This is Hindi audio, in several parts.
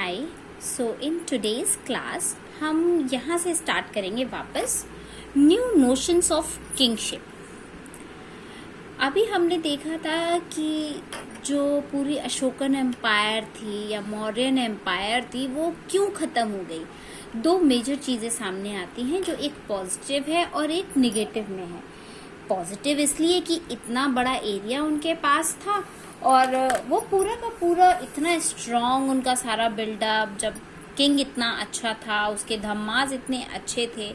Hi. So in today's class हम यहाँ से स्टार्ट करेंगे वापस न्यू नोशंस ऑफ किंगशिप। अभी हमने देखा था कि जो पूरी अशोकन एम्पायर थी या मौर्यन एम्पायर थी वो क्यों ख़त्म हो गई। दो मेजर चीज़ें सामने आती हैं, जो एक पॉजिटिव है और एक निगेटिव में है। पॉजिटिव इसलिए कि इतना बड़ा एरिया उनके पास था और वो पूरा का पूरा इतना स्ट्रॉन्ग, उनका सारा बिल्डअप, जब किंग इतना अच्छा था, उसके धम्मास इतने अच्छे थे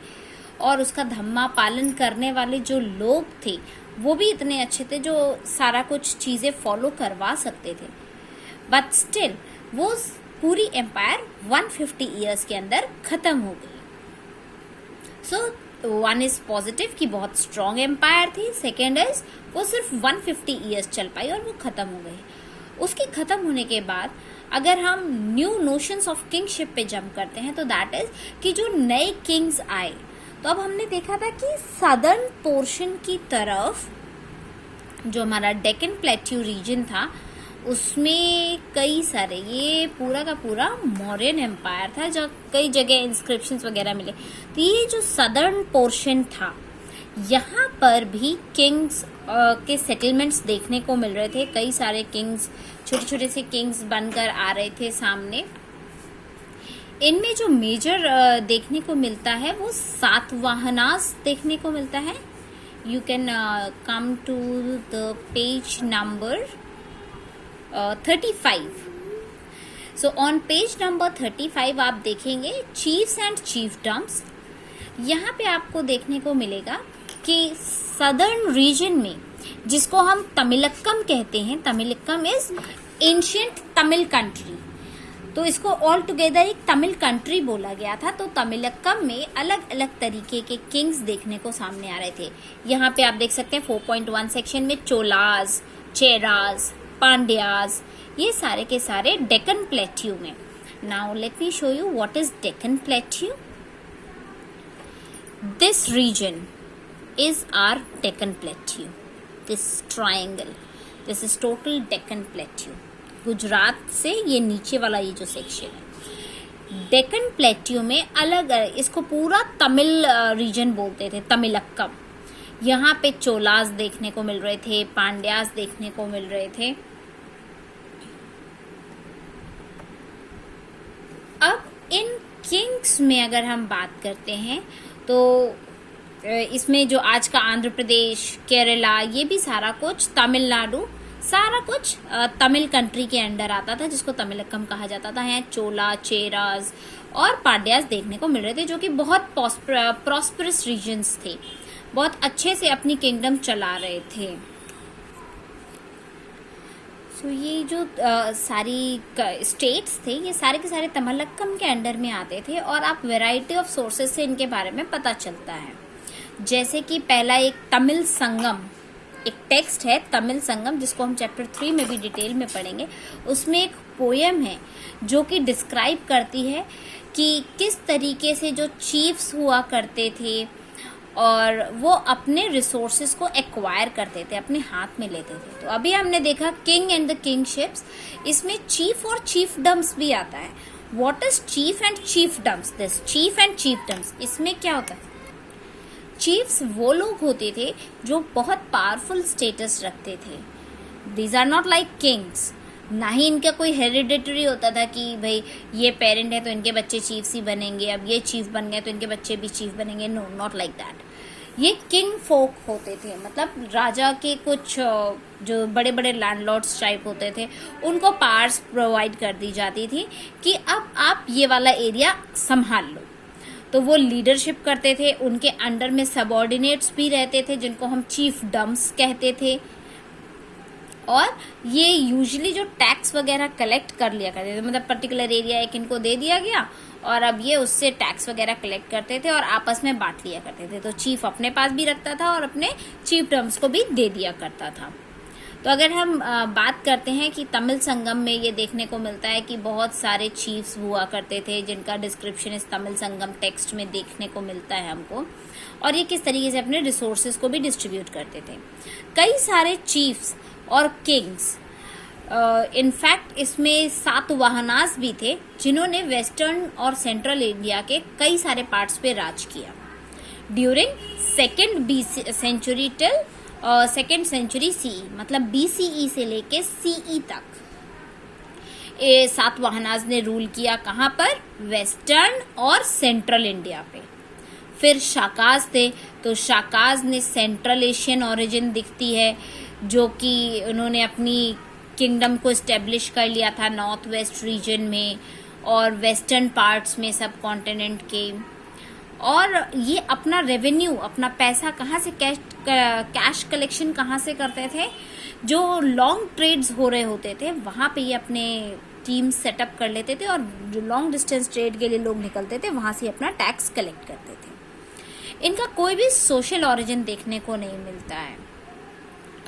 और उसका धम्मा पालन करने वाले जो लोग थे वो भी इतने अच्छे थे जो सारा कुछ चीज़ें फॉलो करवा सकते थे। बट स्टिल वो पूरी एम्पायर 150 ईयर्स के अंदर ख़त्म हो गई। सो वन इज पॉजिटिव कि बहुत स्ट्रॉन्ग एम्पायर थी, सेकेंड इज वो सिर्फ 150 ईयर्स चल पाई और वो ख़त्म हो गई। उसके ख़त्म होने के बाद अगर हम न्यू नोशंस ऑफ किंगशिप पे जंप करते हैं तो दैट इज कि जो नए किंग्स आए, तो अब हमने देखा था कि सदर्न पोर्शन की तरफ जो हमारा डेक्कन प्लेट्यू रीजन था उसमें कई सारे, ये पूरा का पूरा मौर्यन एम्पायर था, जो कई जगह इंस्क्रिप्शंस वगैरह मिले। तो ये जो सदर्न पोर्शन था यहाँ पर भी किंग्स के सेटलमेंट्स देखने को मिल रहे थे। कई सारे किंग्स, छोटे छोटे से किंग्स बनकर आ रहे थे सामने। इनमें जो मेजर देखने को मिलता है वो सातवाहनास देखने को मिलता है। You can come to the page number 35। So on page number 35 आप देखेंगे चीफ्स एंड चीफडम्स। यहाँ पे आपको देखने को मिलेगा कि सदर्न रीजन में, जिसको हम तमिलक्कम कहते हैं, Tamilakam is ancient Tamil country, तो इसको ऑल टुगेदर एक तमिल कंट्री बोला गया था। तो तमिलक्कम में अलग अलग तरीके के किंग्स देखने को सामने आ रहे थे। यहाँ पे आप देख सकते हैं 4.1 सेक्शन में चोलास, चेरास, पांड्यास, ये सारे के सारे डेक्कन प्लेट्यू में। Now let me show you what is Deccan plateau. This region is our Deccan Plateau. This triangle, this is total Deccan Plateau. Gujarat से ये नीचे वाला ये जो सेक्शन है, डेक्कन प्लेट्यू में अलग, इसको पूरा तमिल रीजन बोलते थे, तमिलक्कम। यहाँ पे चोलास देखने को मिल रहे थे, पांड्यास देखने को मिल रहे थे। अब इन किंग्स में अगर हम बात करते हैं तो इसमें जो आज का आंध्र प्रदेश, केरला, ये भी सारा कुछ, तमिलनाडु, सारा कुछ तमिल कंट्री के अंडर आता था, जिसको तमिलक्कम कहा जाता था। यहाँ चोला, चेरास और पांड्यास देखने को मिल रहे थे, जो कि बहुत प्रॉस्परस रीजन्स थे, बहुत अच्छे से अपनी किंगडम चला रहे थे। सो ये जो सारी स्टेट्स थे, ये सारे के सारे तमिलक्कम के अंडर में आते थे और आप वैरायटी ऑफ सोर्सेज से इनके बारे में पता चलता है। जैसे कि पहला एक तमिल संगम, एक टेक्स्ट है तमिल संगम, जिसको हम चैप्टर 3 में भी डिटेल में पढ़ेंगे। उसमें एक पोएम है जो कि डिस्क्राइब करती है कि किस तरीके से जो चीफ्स हुआ करते थे और वो अपने रिसोर्सेज को एक्वायर करते थे, अपने हाथ में लेते थे। तो अभी हमने देखा किंग एंड द किंगशिप्स, इसमें चीफ और चीफडम्स भी आता है। What is chief and chiefdoms? This chief and chiefdoms, इसमें क्या होता है? चीफ्स वो लोग होते थे जो बहुत पावरफुल स्टेटस रखते थे। These are not like kings. ना ही इनका कोई हेरिडेटरी होता था कि भाई ये पेरेंट है तो इनके बच्चे चीफ्स ही बनेंगे, अब ये चीफ बन गए तो इनके बच्चे भी चीफ बनेंगे। No, not like that. ये किंग फोक होते थे, मतलब राजा के कुछ जो बड़े बड़े लैंडलॉर्ड्स टाइप होते थे, उनको पावर्स प्रोवाइड कर दी जाती थी कि अब आप ये वाला एरिया संभाल लो। तो वो लीडरशिप करते थे, उनके अंडर में सबऑर्डिनेट्स भी रहते थे जिनको हम चीफ डम्स कहते थे। और ये यूजुअली जो टैक्स वगैरह कलेक्ट कर लिया करते थे, मतलब पर्टिकुलर एरिया एक इनको दे दिया गया और अब ये उससे टैक्स वगैरह कलेक्ट करते थे और आपस में बांट लिया करते थे। तो चीफ अपने पास भी रखता था और अपने चीफ डम्स को भी दे दिया करता था। तो अगर हम बात करते हैं कि तमिल संगम में ये देखने को मिलता है कि बहुत सारे चीफ्स हुआ करते थे, जिनका डिस्क्रिप्शन इस तमिल संगम टेक्स्ट में देखने को मिलता है हमको, और ये किस तरीके से अपने रिसोर्सेज को भी डिस्ट्रीब्यूट करते थे। कई सारे चीफ्स और किंग्स इनफैक्ट इसमें सातवाहनास भी थे जिन्होंने वेस्टर्न और सेंट्रल इंडिया के कई सारे पार्ट्स पे राज किया ड्यूरिंग सेकेंड सेंचुरी सीई, मतलब बीसीई से लेके सीई तक सातवाहनास ने रूल किया। कहाँ पर? वेस्टर्न और सेंट्रल इंडिया पे। फिर शाकाज थे, तो शाकाज ने सेंट्रल एशियन ओरिजिन दिखती है, जो कि उन्होंने अपनी किंगडम को इस्टेब्लिश कर लिया था नॉर्थ वेस्ट रीजन में और वेस्टर्न पार्ट्स में सब कॉन्टिनेंट के। और ये अपना रेवेन्यू, अपना पैसा कहाँ से कैश कलेक्शन कहाँ से करते थे? जो लॉन्ग ट्रेड्स हो रहे होते थे वहाँ पे ये अपने टीम सेटअप कर लेते थे, और जो लॉन्ग डिस्टेंस ट्रेड के लिए लोग निकलते थे वहाँ से अपना टैक्स कलेक्ट करते थे। इनका कोई भी सोशल ओरिजिन देखने को नहीं मिलता है।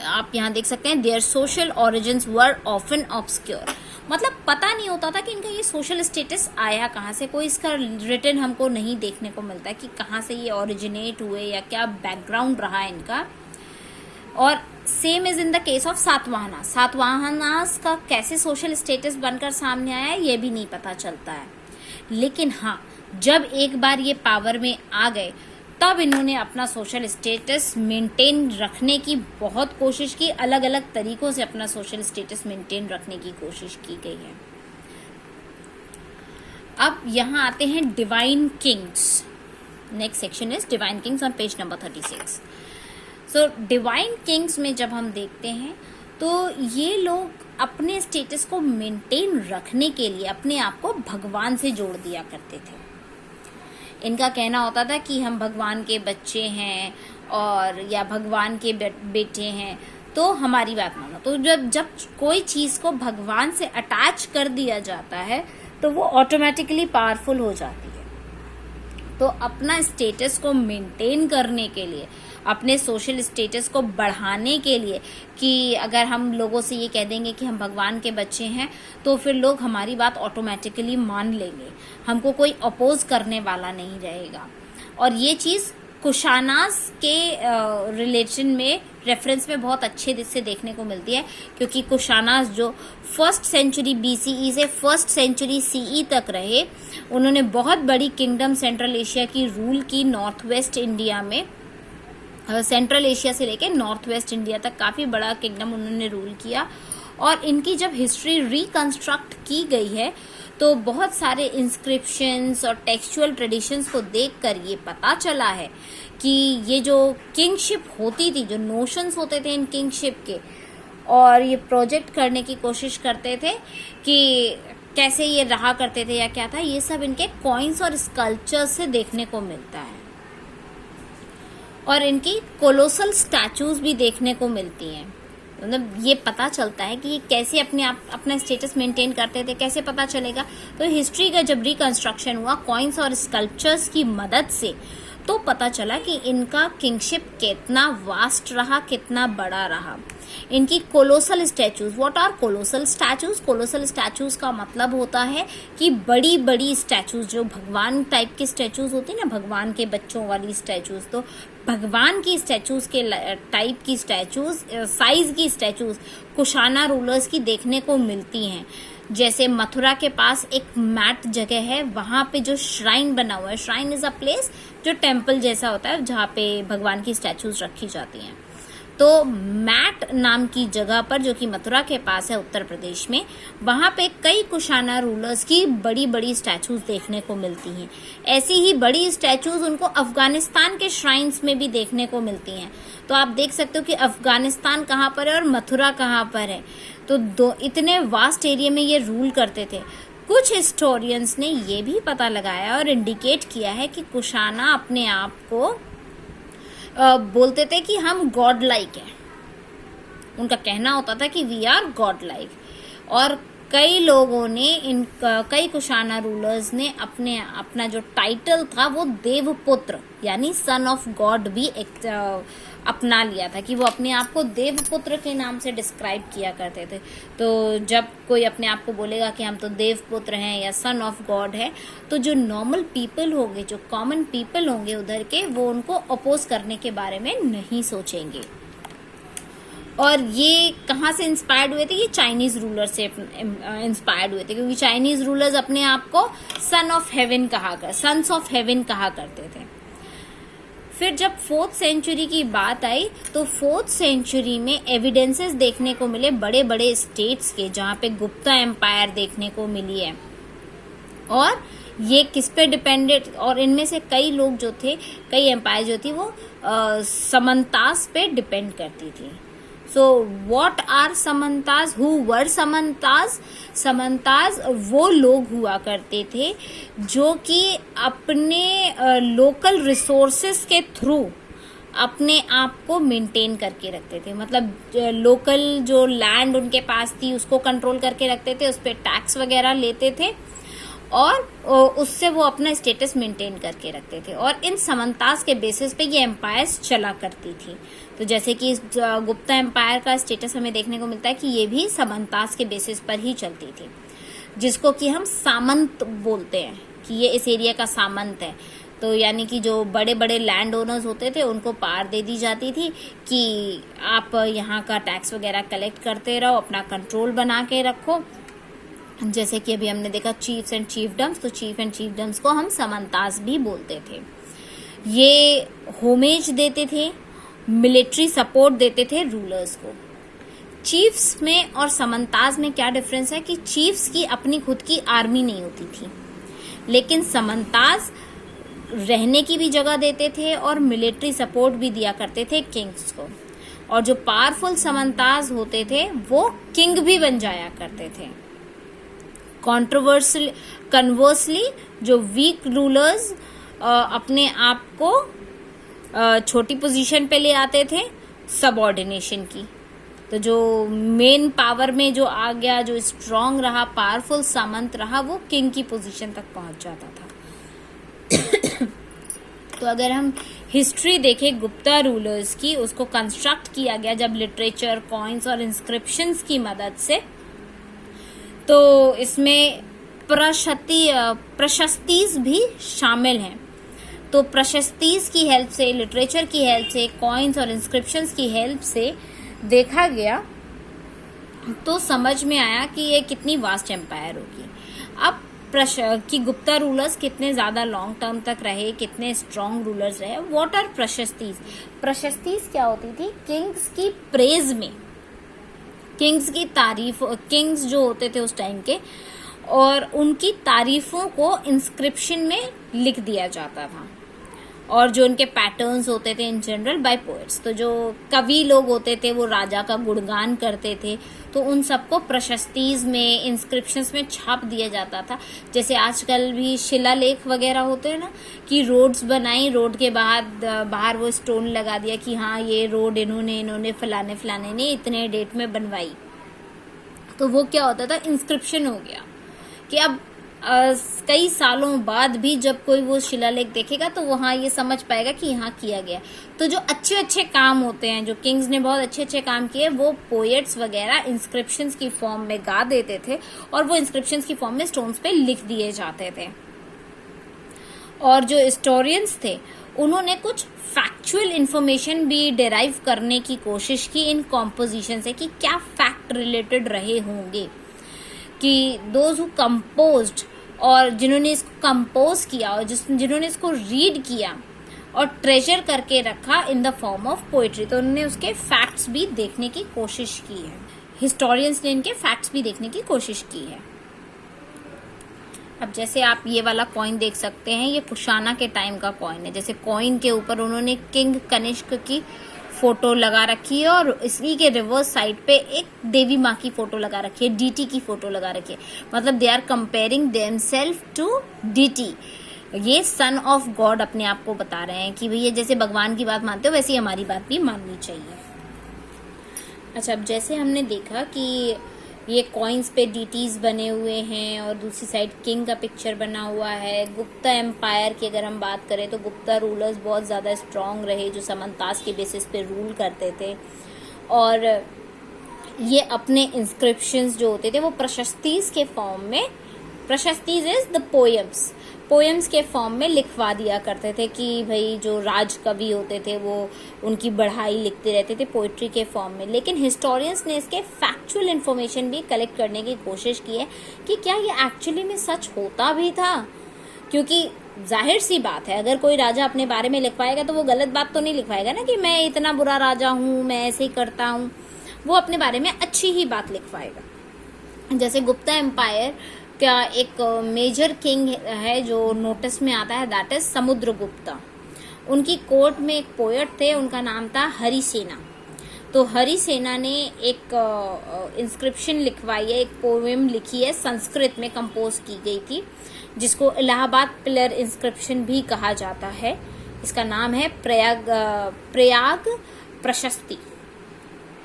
आप यहाँ देख सकते हैं, their social origins were often obscure, मतलब पता नहीं होता था कि इनका ये सोशल स्टेटस आया कहाँ से। कोई इसका रिटन हमको नहीं देखने को मिलता कि कहाँ से ये ओरिजिनेट हुए या क्या बैकग्राउंड रहा इनका। और same is in the case of Satavahanas. Satavahanas का कैसे सोशल स्टेटस बनकर सामने आया ये भी नहीं पता चलता है। लेकिन हाँ, जब एक बार ये पावर में आ गए तब इन्होंने अपना सोशल स्टेटस मेंटेन रखने की बहुत कोशिश की। अलग अलग तरीकों से अपना सोशल स्टेटस मेंटेन रखने की कोशिश की गई है। अब यहाँ आते हैं divine Kings. Next section is divine Kings on page number 36। So divine Kings में जब हम देखते हैं तो ये लोग अपने स्टेटस को मेंटेन रखने के लिए अपने आप को भगवान से जोड़ दिया करते थे। इनका कहना होता था कि हम भगवान के बच्चे हैं और या भगवान के बेटे हैं, तो हमारी बात मानो। तो जब कोई चीज़ को भगवान से अटैच कर दिया जाता है तो वो ऑटोमेटिकली पावरफुल हो जाती है। तो अपना स्टेटस को मेंटेन करने के लिए, अपने सोशल स्टेटस को बढ़ाने के लिए, कि अगर हम लोगों से ये कह देंगे कि हम भगवान के बच्चे हैं तो फिर लोग हमारी बात ऑटोमेटिकली मान लेंगे, हमको कोई अपोज करने वाला नहीं रहेगा। और ये चीज़ कुशानास के रिलेशन में, रेफरेंस में बहुत अच्छे से देखने को मिलती है, क्योंकि कुशानास जो फर्स्ट सेंचुरी बीसीई से फर्स्ट सेंचुरी सीई तक रहे, उन्होंने बहुत बड़ी किंगडम सेंट्रल एशिया की रूल की नॉर्थ वेस्ट इंडिया में। सेंट्रल एशिया से लेके नॉर्थ वेस्ट इंडिया तक काफ़ी बड़ा किंगडम उन्होंने रूल किया। और इनकी जब हिस्ट्री रिकंस्ट्रक्ट की गई है तो बहुत सारे इंस्क्रिप्शंस और टेक्सचुअल ट्रेडिशंस को देखकर ये पता चला है कि ये जो किंगशिप होती थी, जो नोशंस होते थे इन किंगशिप के, और ये प्रोजेक्ट करने की कोशिश करते थे कि कैसे ये रहा करते थे या क्या था, ये सब इनके कॉइन्स और स्कल्पचर्स से देखने को मिलता है। और इनकी कोलोसल स्टैचूज भी देखने को मिलती हैं। मतलब ये पता चलता है कि ये कैसे अपना स्टेटस मेंटेन करते थे, कैसे पता चलेगा। तो हिस्ट्री का जब रिकंस्ट्रक्शन हुआ कॉइन्स और स्कल्पचर्स की मदद से, तो पता चला कि इनका किंगशिप कितना वास्ट रहा, कितना बड़ा रहा। इनकी colossal statues, what are colossal statues? Colossal statues का मतलब होता है कि बड़ी बड़ी स्टैचूज, जो भगवान टाइप की स्टैचूज होती है ना, भगवान के बच्चों वाली स्टैचूज, तो भगवान की स्टैचूज के टाइप की स्टैचूज, साइज की स्टैचूज कुशाना रूलर्स की देखने को मिलती हैं। जैसे मथुरा के पास एक मैट जगह है, वहाँ पे जो श्राइन बना हुआ है, श्राइन इज अ प्लेस जो टेम्पल जैसा होता है जहाँ पे भगवान की स्टैचूज रखी जाती हैं। तो मैट नाम की जगह पर, जो कि मथुरा के पास है उत्तर प्रदेश में, वहाँ पे कई कुशाना रूलर्स की बड़ी बड़ी स्टैचूज देखने को मिलती हैं। ऐसी ही बड़ी स्टैचूज उनको अफगानिस्तान के श्राइन्स में भी देखने को मिलती हैं। तो आप देख सकते हो कि अफगानिस्तान कहाँ पर है और मथुरा कहाँ पर है। तो इतने वास्ट एरिया में ये रूल करते थे। कुछ हिस्टोरियंस ने ये भी पता लगाया और इंडिकेट किया है कि कुशाना अपने आप को बोलते थे कि हम गॉड लाइक हैं। उनका कहना होता था कि वी आर गॉड लाइक। और कई लोगों ने, कई कुशाना रूलर्स ने अपना जो टाइटल था वो देवपुत्र यानी सन ऑफ गॉड भी अपना लिया था, कि वो अपने आप को देवपुत्र के नाम से डिस्क्राइब किया करते थे। तो जब कोई अपने आप को बोलेगा कि हम तो देवपुत्र हैं या सन ऑफ गॉड है, तो जो नॉर्मल पीपल होंगे, जो कॉमन पीपल होंगे उधर के, वो उनको अपोज करने के बारे में नहीं सोचेंगे। और ये कहाँ से इंस्पायर्ड हुए थे? ये चाइनीज रूलर से इंस्पायर्ड हुए थे, क्योंकि चाइनीज रूलर्स अपने आप को सन्स ऑफ हेवन कहा करते थे। फिर जब 4th सेंचुरी की बात आई तो 4th सेंचुरी में एविडेंसेस देखने को मिले बड़े बड़े स्टेट्स के, जहाँ पे गुप्ता एम्पायर देखने को मिली है, और ये किस पे डिपेंडेड, और इनमें से कई लोग जो थे, कई एम्पायर जो थी वो समंतास पे डिपेंड करती थी। So what are samantas? Who were samantas? Samantas वो लोग हुआ करते थे जो कि अपने लोकल रिसोर्सेस के थ्रू अपने आप को मेंटेन करके रखते थे। मतलब लोकल जो लैंड उनके पास थी उसको कंट्रोल करके रखते थे, उस पर टैक्स वगैरह लेते थे और उससे वो अपना स्टेटस मेंटेन करके रखते थे। और इन समंतास के बेसिस पे ये एम्पायर्स चला करती थी। तो जैसे कि गुप्ता एम्पायर का स्टेटस हमें देखने को मिलता है कि ये भी समंतास के बेसिस पर ही चलती थी, जिसको कि हम सामंत बोलते हैं, कि ये इस एरिया का सामंत है। तो यानी कि जो बड़े बड़े लैंड ओनर्स होते थे उनको पावर दे दी जाती थी कि आप यहाँ का टैक्स वगैरह कलेक्ट करते रहो, अपना कंट्रोल बना के रखो। जैसे कि अभी हमने देखा चीफ्स एंड चीफडम्स, तो चीफ एंड चीफडम्स को हम समंतास भी बोलते थे। ये होमेज देते थे, मिलिट्री सपोर्ट देते थे रूलर्स को। चीफ्स में और समंतास में क्या डिफरेंस है कि चीफ्स की अपनी खुद की आर्मी नहीं होती थी, लेकिन समंतास रहने की भी जगह देते थे और मिलिट्री सपोर्ट भी दिया करते थे किंग्स को। और जो पावरफुल समंतास होते थे वो किंग भी बन जाया करते थे। कन्वर्सली जो वीक रूलर्स अपने आप को छोटी पोजीशन पे ले आते थे सबऑर्डिनेशन की। तो जो मेन पावर में जो आ गया, जो स्ट्रांग रहा, पावरफुल सामंत रहा, वो किंग की पोजीशन तक पहुंच जाता था। तो अगर हम हिस्ट्री देखें गुप्ता रूलर्स की, उसको कंस्ट्रक्ट किया गया जब लिटरेचर, कॉइन्स और इंस्क्रिप्शंस की मदद से। तो इसमें प्रशस्तीज भी शामिल हैं। तो प्रशस्तीज की हेल्प से, लिटरेचर की हेल्प से, कॉइन्स और इंस्क्रिप्शंस की हेल्प से देखा गया तो समझ में आया कि ये कितनी वास्ट एम्पायर होगी। अब कि गुप्ता रूलर्स कितने ज्यादा लॉन्ग टर्म तक रहे, कितने स्ट्रॉन्ग रूलर्स रहे। What are prashastis? प्रशस्तीज क्या होती थी? किंग्स की प्रेज में, किंग्स की तारीफ, किंग्स जो होते थे उस टाइम के, और उनकी तारीफों को इंस्क्रिप्शन में लिख दिया जाता था। और जो उनके पैटर्न्स होते थे इन जनरल बाय पोएट्स, तो जो कवि लोग होते थे वो राजा का गुणगान करते थे, तो उन सबको प्रशस्तीज में, इंस्क्रिप्शंस में छाप दिया जाता था। जैसे आजकल भी शिलालेख वगैरह होते हैं ना, कि रोड्स बनाई, रोड के बाहर वो स्टोन लगा दिया कि हाँ ये रोड इन्होंने फलाने ने इतने डेट में बनवाई। तो वो क्या होता था? इंस्क्रिप्शन हो गया कि अब कई सालों बाद भी जब कोई वो शिलालेख देखेगा तो वहाँ ये समझ पाएगा कि यहाँ किया गया। तो जो अच्छे अच्छे काम होते हैं, जो किंग्स ने बहुत अच्छे अच्छे काम किए, वो पोएट्स वगैरह इंस्क्रिप्शंस की फॉर्म में गा देते थे और वो इंस्क्रिप्शंस की फॉर्म में स्टोन्स पे लिख दिए जाते थे। और जो हिस्टोरियंस थे उन्होंने कुछ फैक्चुअल इंफॉर्मेशन भी डिराइव करने की कोशिश की इन कॉम्पोजिशन से, कि क्या फैक्ट रिलेटेड रहे होंगे, कि दोज हु कंपोज्ड, और जिन्होंने इसको कंपोज किया और जिन्होंने इसको रीड किया और ट्रेजर करके रखा in the form of poetry, तो उन्होंने उसके फैक्ट्स भी देखने की कोशिश की है। हिस्टोरियंस ने इनके फैक्ट्स भी देखने की कोशिश की है। अब जैसे आप ये वाला कॉइन देख सकते हैं, ये कुशाना के टाइम का कॉइन है। जैसे कॉइन के ऊपर उन्होंने किंग कनिष्क की फोटो लगा रखी है और इसी के रिवर्स साइड पे एक देवी माँ की फोटो लगा रखी है, डीटी की फोटो लगा रखी है। मतलब they are comparing themselves to deity. ये सन ऑफ गॉड अपने आप को बता रहे हैं कि भैया जैसे भगवान की बात मानते हो वैसे ही हमारी बात भी माननी चाहिए। अच्छा, अब जैसे हमने देखा कि ये कॉइन्स पे डीटीज बने हुए हैं और दूसरी साइड किंग का पिक्चर बना हुआ है। गुप्ता एम्पायर की अगर हम बात करें तो गुप्ता रूलर्स बहुत ज़्यादा स्ट्रांग रहे, जो समंतास के बेसिस पे रूल करते थे। और ये अपने इंस्क्रिप्शंस जो होते थे वो प्रशस्तीज के फॉर्म में प्रशस्तिज इज द पोएम्स, पोएम्स के फॉर्म में लिखवा दिया करते थे कि भाई जो राज कवि होते थे वो उनकी बढ़ाई लिखते रहते थे पोइट्री के फॉर्म में। लेकिन हिस्टोरियंस ने इसके फैक्चुअल इन्फॉर्मेशन भी कलेक्ट करने की कोशिश की है कि क्या ये एक्चुअली में सच होता भी था, क्योंकि जाहिर सी बात है अगर कोई राजा अपने बारे में लिखवाएगा तो वो गलत बात तो नहीं लिखवाएगा ना कि मैं इतना बुरा राजा हूँ, मैं ऐसे ही करता हूँ। वो अपने बारे में अच्छी ही बात लिखवाएगा। जैसे गुप्ता एम्पायर का एक मेजर किंग है जो नोटिस में आता है, दैट इज समुद्रगुप्ता। उनकी कोर्ट में एक पोएट थे, उनका नाम था हरिसेना। तो हरिसेना ने एक इंस्क्रिप्शन लिखवाई है, एक पोएम लिखी है, संस्कृत में कंपोज की गई थी, जिसको इलाहाबाद पिलर इंस्क्रिप्शन भी कहा जाता है। इसका नाम है प्रयाग प्रशस्ति।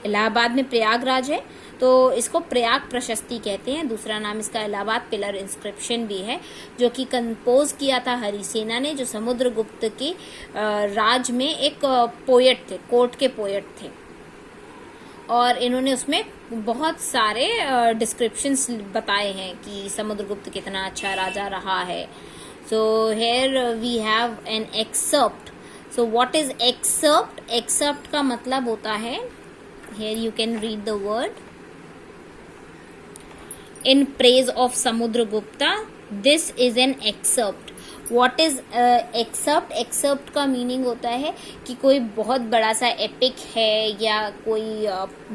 इलाहाबाद में प्रयागराज है तो इसको प्रयाग प्रशस्ति कहते हैं। दूसरा नाम इसका इलाहाबाद पिलर इंस्क्रिप्शन भी है, जो कि कंपोज किया था हरिसेना ने, जो समुद्रगुप्त के राज में एक पोएट थे, कोर्ट के पोएट थे। और इन्होंने उसमें बहुत सारे डिस्क्रिप्शंस बताए हैं कि समुद्रगुप्त कितना अच्छा राजा रहा है। So here we have an excerpt. So what is excerpt? Excerpt का मतलब होता है, here you can read the word, in praise of Samudragupta, this is an excerpt. What is excerpt? excerpt का मीनिंग होता है कि कोई बहुत बड़ा सा एपिक है या कोई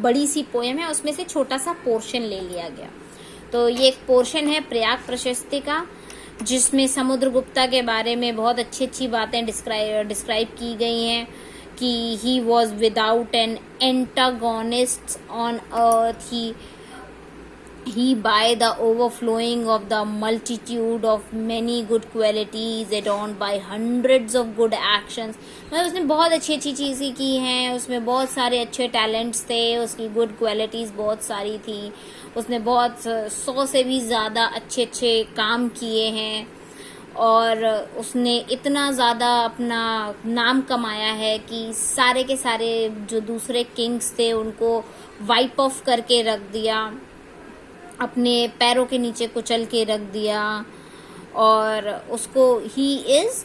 बड़ी सी पोएम है, उसमें से छोटा सा पोर्शन ले लिया गया। तो ये एक पोर्शन है प्रयाग प्रशस्ति का, जिसमें समुद्रगुप्ता के बारे में बहुत अच्छी अच्छी बातें डिस्क्राइब की गई हैं कि he was without an antagonist on earth, he by the overflowing of the multitude of many good qualities adorned by hundreds of good actions। मतलब उसने बहुत अच्छी अच्छी चीज़ें की हैं, उसमें बहुत सारे अच्छे टैलेंट्स थे, उसकी गुड क्वालिटीज़ बहुत सारी थी, उसने बहुत 100 से भी ज़्यादा अच्छे अच्छे काम किए हैं और उसने इतना ज़्यादा अपना नाम कमाया है कि सारे के सारे जो दूसरे किंग्स थे उनको वाइप ऑफ करके रख दिया, अपने पैरों के नीचे कुचल के रख दिया। और उसको ही इज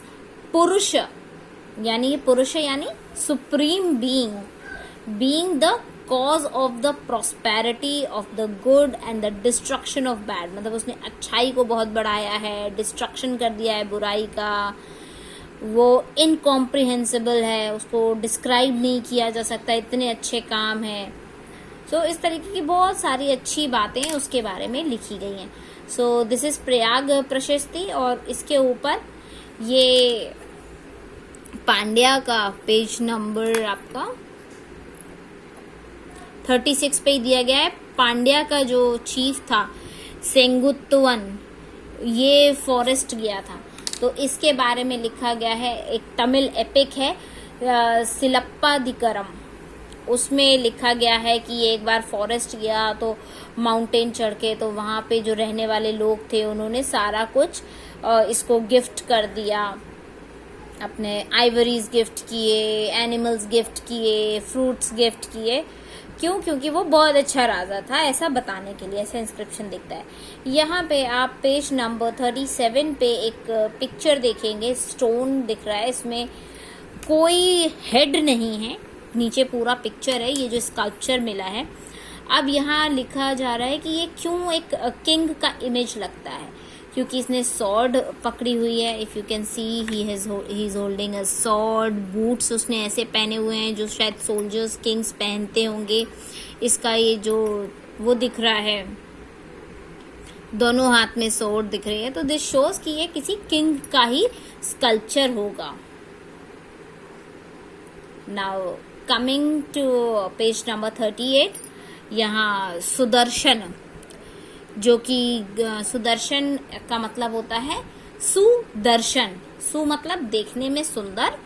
पुरुष, यानी पुरुष यानी supreme being the cause of the prosperity of the good and the destruction of bad। मतलब उसने अच्छाई को बहुत बढ़ाया है, डिस्ट्रक्शन कर दिया है बुराई का। वो इनकॉम्प्रिहेंसिबल है, उसको डिस्क्राइब नहीं किया जा सकता, इतने अच्छे काम हैं। सो इस तरीके की बहुत सारी अच्छी बातें उसके बारे में लिखी गई हैं। सो दिस इज प्रयाग प्रशस्ति। और इसके ऊपर ये पांड्या का पेज नंबर आपका 36 पे ही दिया गया है। पांड्या का जो चीफ था सेंगुत्तवन, ये फॉरेस्ट गया था, तो इसके बारे में लिखा गया है। एक तमिल एपिक है सिलप्पादिकरम, उसमें लिखा गया है कि ये एक बार फॉरेस्ट गया तो माउंटेन चढ़ के, तो वहाँ पे जो रहने वाले लोग थे उन्होंने सारा कुछ इसको गिफ्ट कर दिया, अपने आइवरीज गिफ्ट किए, एनिमल्स गिफ्ट किए, फ्रूट्स गिफ्ट किए। क्यों? क्योंकि वो बहुत अच्छा राजा था, ऐसा बताने के लिए ऐसा इंस्क्रिप्शन दिखता है। यहाँ पे आप पेज नंबर 37 पे एक पिक्चर देखेंगे, स्टोन दिख रहा है, इसमें कोई हेड नहीं है, नीचे पूरा पिक्चर है, ये जो स्कल्पचर मिला है। अब यहाँ लिखा जा रहा है कि ये क्यों एक किंग का इमेज लगता है, क्योंकि इसने सॉर्ड पकड़ी हुई है। If you can see he is holding a sword, boots उसने ऐसे पहने हुए हैं जो शायद सोल्जर्स किंग्स पहनते होंगे। इसका ये जो वो दिख रहा है, दोनों हाथ में सॉर्ड दिख रही है, तो दिस शोज कि ये किसी किंग का ही स्कल्पचर होगा। Now coming to page number 38, यहाँ सुदर्शन, जो कि सुदर्शन का मतलब होता है सुदर्शन। सु मतलब देखने में सुंदर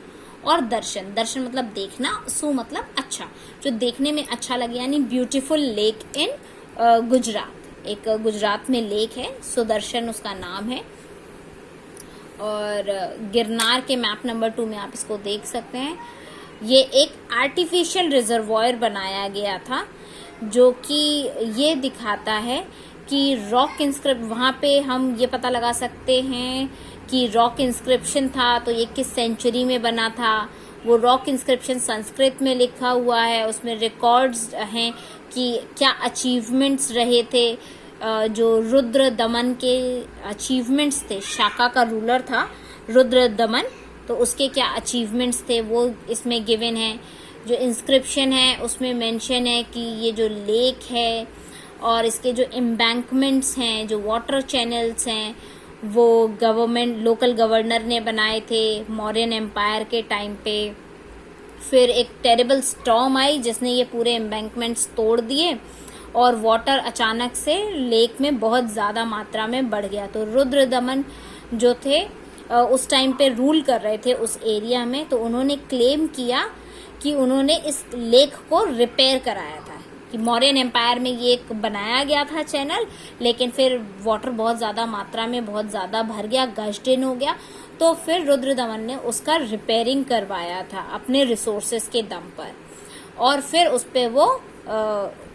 और दर्शन, दर्शन मतलब देखना, सु मतलब अच्छा, जो देखने में अच्छा लगे, यानी ब्यूटीफुल लेक इन गुजरात। एक गुजरात में लेक है, सुदर्शन उसका नाम है। और गिरनार के मैप नंबर 2 में आप इसको देख सकते हैं। ये एक आर्टिफिशियल रिजर्वॉयर बनाया गया था जो कि ये दिखाता है कि रॉक इंस्क्रिप्ट, वहाँ पे हम ये पता लगा सकते हैं कि रॉक इंस्क्रिप्शन था तो ये किस सेंचुरी में बना था। वो रॉक इंस्क्रिप्शन संस्कृत में लिखा हुआ है, उसमें रिकॉर्ड्स हैं कि क्या अचीवमेंट्स रहे थे, जो रुद्र दमन के अचीवमेंट्स थे। शाका का रूलर था रुद्र दमन, तो उसके क्या अचीवमेंट्स थे वो इसमें गिवन है। जो इंस्क्रिप्शन है उसमें मेंशन है कि ये जो लेक है और इसके जो एम्बैंकमेंट्स हैं, जो वाटर चैनल्स हैं, वो गवर्नमेंट, लोकल गवर्नर ने बनाए थे मौर्यन एम्पायर के टाइम पे। फिर एक टेरिबल स्टॉर्म आई जिसने ये पूरे एम्बैंकमेंट्स तोड़ दिए और वाटर अचानक से लेक में बहुत ज़्यादा मात्रा में बढ़ गया। तो रुद्र दमन जो थे उस टाइम पे रूल कर रहे थे उस एरिया में, तो उन्होंने क्लेम किया कि उन्होंने इस लेक को रिपेयर कराया था, कि मौर्यन एम्पायर में ये एक बनाया गया था चैनल, लेकिन फिर वाटर बहुत ज़्यादा मात्रा में बहुत ज़्यादा भर गया, गश्ड इन हो गया, तो फिर रुद्रदमन ने उसका रिपेयरिंग करवाया था अपने रिसोर्सेज के दम पर। और फिर उस पर वो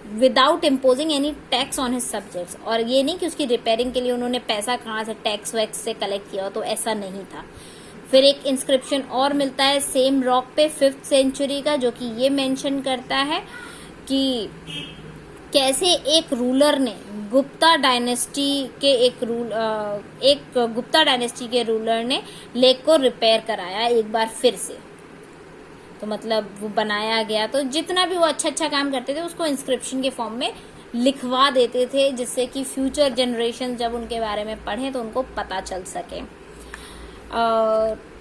without imposing any tax on his subjects, और ये नहीं कि उसकी रिपेयरिंग के लिए उन्होंने पैसा कहाँ से टैक्स वैक्स से कलेक्ट किया, तो ऐसा नहीं था। फिर एक इंस्क्रिप्शन और मिलता है सेम रॉक पे 5th सेंचुरी का, जो कि ये मेंशन करता है कि कैसे एक रूलर ने गुप्ता डायनेस्टी के रूलर ने लेक को रिपेयर कराया एक बार फिर से। तो मतलब वो बनाया गया, तो जितना भी वो अच्छा काम करते थे उसको इंस्क्रिप्शन के फॉर्म में लिखवा देते थे, जिससे कि फ्यूचर जनरेशन जब उनके बारे में पढ़ें तो उनको पता चल सके।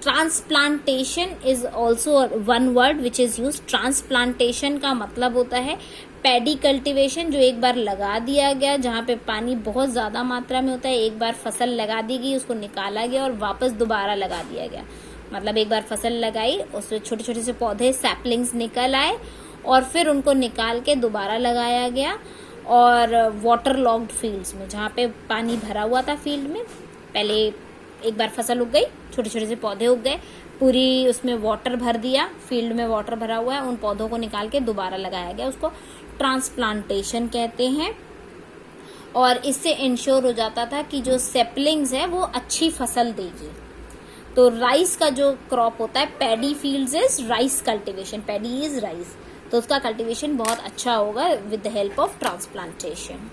Transplantation is also one word which is use. Transplantation का मतलब होता है पैडी कल्टीवेशन, जो एक बार लगा दिया गया, जहाँ पे पानी बहुत ज़्यादा मात्रा में होता है, एक बार फसल लगा दी गई, उसको निकाला गया और वापस दोबारा लगा दिया गया। मतलब एक बार फसल लगाई, उसमें छोटे छोटे से पौधे सैपलिंग्स निकल आए और फिर उनको निकाल के दोबारा लगाया गया। और वाटर लॉग्ड फील्ड्स में, जहाँ पे पानी भरा हुआ था फील्ड में, पहले एक बार फसल उग गई, छोटे छोटे से पौधे उग गए, पूरी उसमें वाटर भर दिया, फील्ड में वाटर भरा हुआ है, उन पौधों को निकाल के दोबारा लगाया गया, उसको ट्रांसप्लांटेशन कहते हैं। और इससे इंश्योर हो जाता था कि जो सैपलिंग्स है वो अच्छी फसल देगी। तो राइस का जो क्रॉप होता है, paddy fields is rice cultivation, paddy is rice, तो उसका कल्टीवेशन बहुत अच्छा होगा with the help of transplantation.